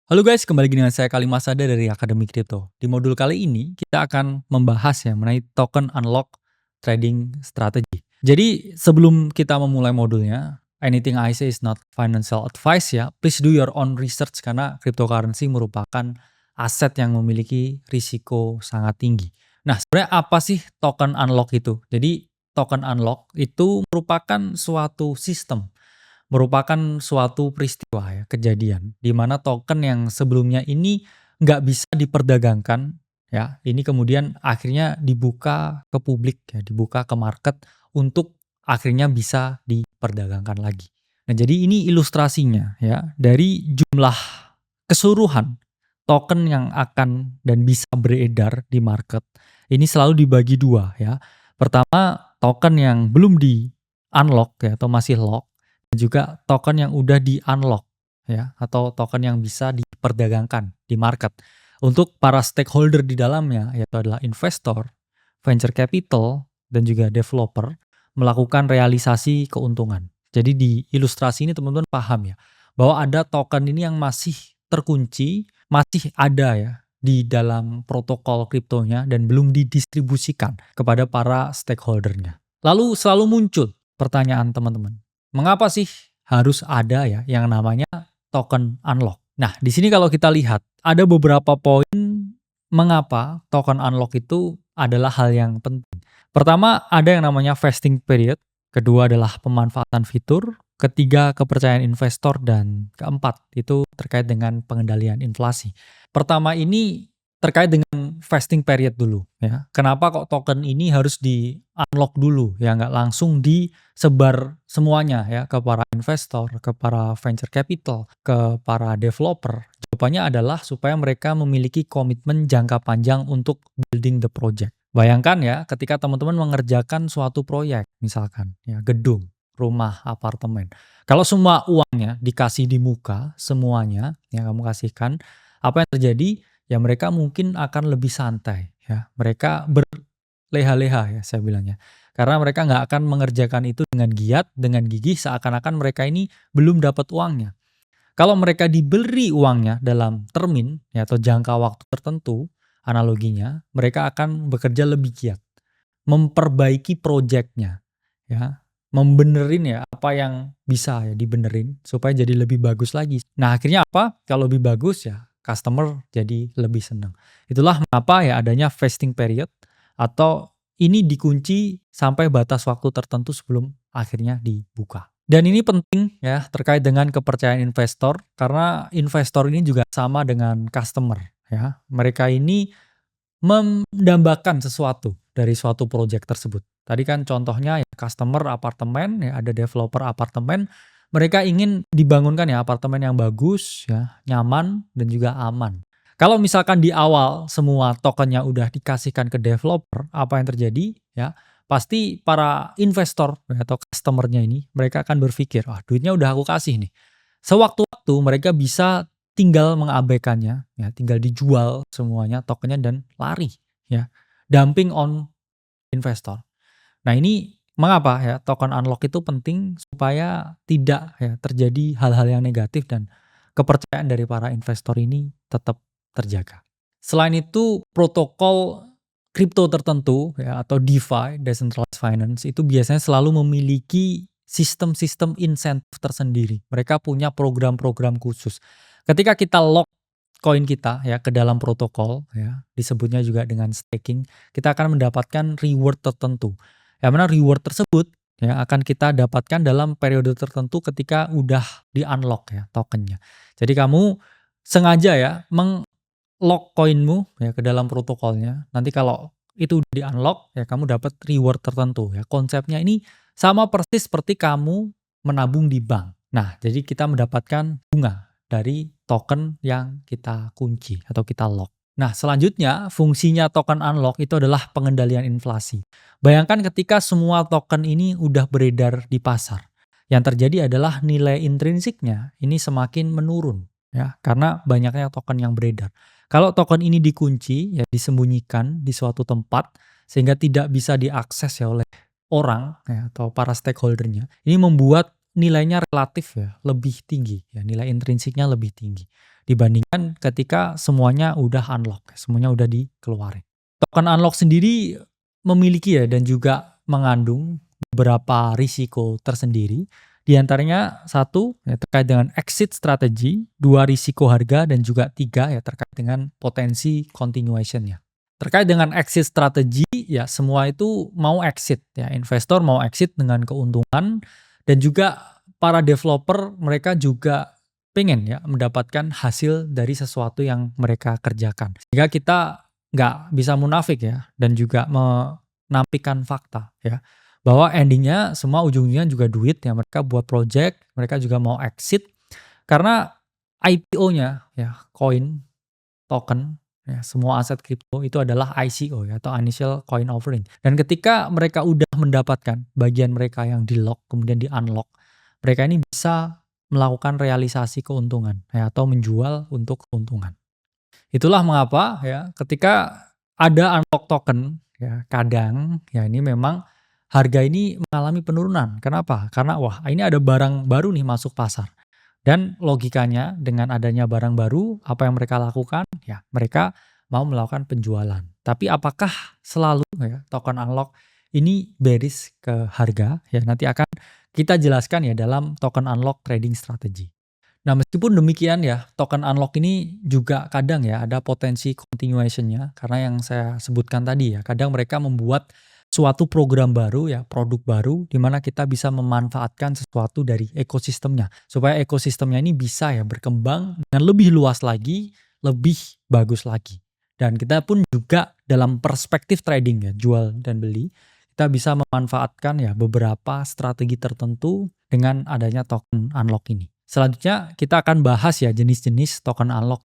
Halo guys, kembali lagi dengan saya Kalimasada dari Akademi Kripto. Di modul kali ini kita akan membahas ya mengenai token unlock trading strategy. Jadi sebelum kita memulai modulnya, anything I say is not financial advice ya. Please do your own research karena cryptocurrency merupakan aset yang memiliki risiko sangat tinggi. Nah, sebenarnya apa sih token unlock itu? Jadi token unlock itu merupakan suatu sistem, merupakan suatu peristiwa ya, kejadian, di mana token yang sebelumnya ini nggak bisa diperdagangkan ya, ini kemudian akhirnya dibuka ke publik ya, dibuka ke market untuk akhirnya bisa diperdagangkan lagi. Nah, jadi ini ilustrasinya ya, dari jumlah keseluruhan token yang akan dan bisa beredar di market, ini selalu dibagi dua ya. Pertama, token yang belum di-unlock ya atau masih lock, dan juga token yang udah di-unlock ya, atau token yang bisa diperdagangkan di market. Untuk para stakeholder di dalamnya, yaitu adalah investor, venture capital, dan juga developer, melakukan realisasi keuntungan. Jadi di ilustrasi ini teman-teman paham ya, bahwa ada token ini yang masih terkunci, masih ada ya di dalam protokol kriptonya dan belum didistribusikan kepada para stakeholdernya. Lalu selalu muncul pertanyaan teman-teman, mengapa sih harus ada ya yang namanya token unlock? Nah, di sini kalau kita lihat ada beberapa poin mengapa token unlock itu adalah hal yang penting. Pertama, ada yang namanya vesting period, kedua adalah pemanfaatan fitur, ketiga kepercayaan investor, dan keempat itu terkait dengan pengendalian inflasi. Pertama ini terkait dengan vesting period dulu ya. Kenapa kok token ini harus di unlock dulu ya, nggak langsung disebar semuanya ya ke para investor, ke para venture capital, ke para developer. Jawabannya adalah supaya mereka memiliki komitmen jangka panjang untuk building the project. Bayangkan ya, ketika teman-teman mengerjakan suatu proyek, misalkan ya gedung, rumah, apartemen. Kalau semua uangnya dikasih di muka, semuanya yang kamu kasihkan, apa yang terjadi? Ya mereka mungkin akan lebih santai ya. Mereka berleha-leha ya saya bilangnya. Karena mereka nggak akan mengerjakan itu dengan giat, dengan gigih, seakan-akan mereka ini belum dapat uangnya. Kalau mereka diberi uangnya dalam termin ya, atau jangka waktu tertentu, analoginya, mereka akan bekerja lebih giat, memperbaiki proyeknya ya, membenerin ya apa yang bisa ya dibenerin supaya jadi lebih bagus lagi. Nah, akhirnya apa? Kalau lebih bagus ya customer jadi lebih senang. Itulah mengapa ya adanya vesting period, atau ini dikunci sampai batas waktu tertentu sebelum akhirnya dibuka. Dan ini penting ya terkait dengan kepercayaan investor, karena investor ini juga sama dengan customer ya. Mereka ini mendambakan sesuatu dari suatu proyek tersebut. Tadi kan contohnya ya customer apartemen ya, ada developer apartemen, mereka ingin dibangunkan ya apartemen yang bagus ya, nyaman dan juga aman. Kalau misalkan di awal semua tokennya udah dikasihkan ke developer, apa yang terjadi ya? Pasti para investor ya, atau customernya ini mereka akan berpikir, "Wah, duitnya udah aku kasih nih." Sewaktu-waktu mereka bisa tinggal mengabaikannya ya, tinggal dijual semuanya tokennya dan lari ya. Dumping on investor. Nah, ini mengapa ya token unlock itu penting supaya tidak ya terjadi hal-hal yang negatif dan kepercayaan dari para investor ini tetap terjaga. Selain itu, protokol kripto tertentu ya atau DeFi, decentralized finance, itu biasanya selalu memiliki sistem-sistem insentif tersendiri. Mereka punya program-program khusus. Ketika kita lock koin kita ya ke dalam protokol ya, disebutnya juga dengan staking, kita akan mendapatkan reward tertentu. Yang mana reward tersebut ya akan kita dapatkan dalam periode tertentu ketika udah di-unlock ya tokennya. Jadi kamu sengaja ya lock koinmu ya ke dalam protokolnya. Nanti kalau itu di-unlock ya kamu dapat reward tertentu ya. Konsepnya ini sama persis seperti kamu menabung di bank. Nah, jadi kita mendapatkan bunga dari token yang kita kunci atau kita lock. Nah, selanjutnya fungsinya token unlock itu adalah pengendalian inflasi. Bayangkan ketika semua token ini udah beredar di pasar. Yang terjadi adalah nilai intrinsiknya ini semakin menurun ya karena banyaknya token yang beredar. Kalau token ini dikunci, ya disembunyikan di suatu tempat sehingga tidak bisa diakses ya oleh orang ya atau para stakeholdernya. Ini membuat nilainya relatif ya lebih tinggi ya, nilai intrinsiknya lebih tinggi dibandingkan ketika semuanya udah unlock, semuanya udah dikeluarin. Token unlock sendiri memiliki ya dan juga mengandung beberapa risiko tersendiri. Di antaranya satu ya terkait dengan exit strategi, dua risiko harga dan juga tiga ya terkait dengan potensi continuation-nya. Terkait dengan exit strategi ya semua itu mau exit ya, investor mau exit dengan keuntungan dan juga para developer mereka juga pengen ya mendapatkan hasil dari sesuatu yang mereka kerjakan. Sehingga kita nggak bisa munafik ya dan juga menampilkan fakta ya bahwa endingnya semua ujungnya juga duit ya, mereka buat project, mereka juga mau exit karena IPO-nya ya koin, token ya semua aset kripto itu adalah ICO ya atau initial coin offering. Dan ketika mereka udah mendapatkan bagian mereka yang di-lock kemudian di-unlock, mereka ini bisa melakukan realisasi keuntungan ya atau menjual untuk keuntungan. Itulah mengapa ya ketika ada unlock token ya kadang ya ini memang harga ini mengalami penurunan. Kenapa? Karena wah ini ada barang baru nih masuk pasar. Dan logikanya dengan adanya barang baru apa yang mereka lakukan? Ya mereka mau melakukan penjualan. Tapi apakah selalu ya token unlock ini bearish ke harga? Ya nanti akan kita jelaskan ya dalam token unlock trading strategy. Nah, meskipun demikian ya, token unlock ini juga kadang ya ada potensi continuation-nya karena yang saya sebutkan tadi ya, kadang mereka membuat suatu program baru ya, produk baru di mana kita bisa memanfaatkan sesuatu dari ekosistemnya supaya ekosistemnya ini bisa ya berkembang dengan lebih luas lagi, lebih bagus lagi. Dan kita pun juga dalam perspektif trading ya, jual dan beli, kita bisa memanfaatkan ya beberapa strategi tertentu dengan adanya token unlock ini. Selanjutnya kita akan bahas ya jenis-jenis token unlock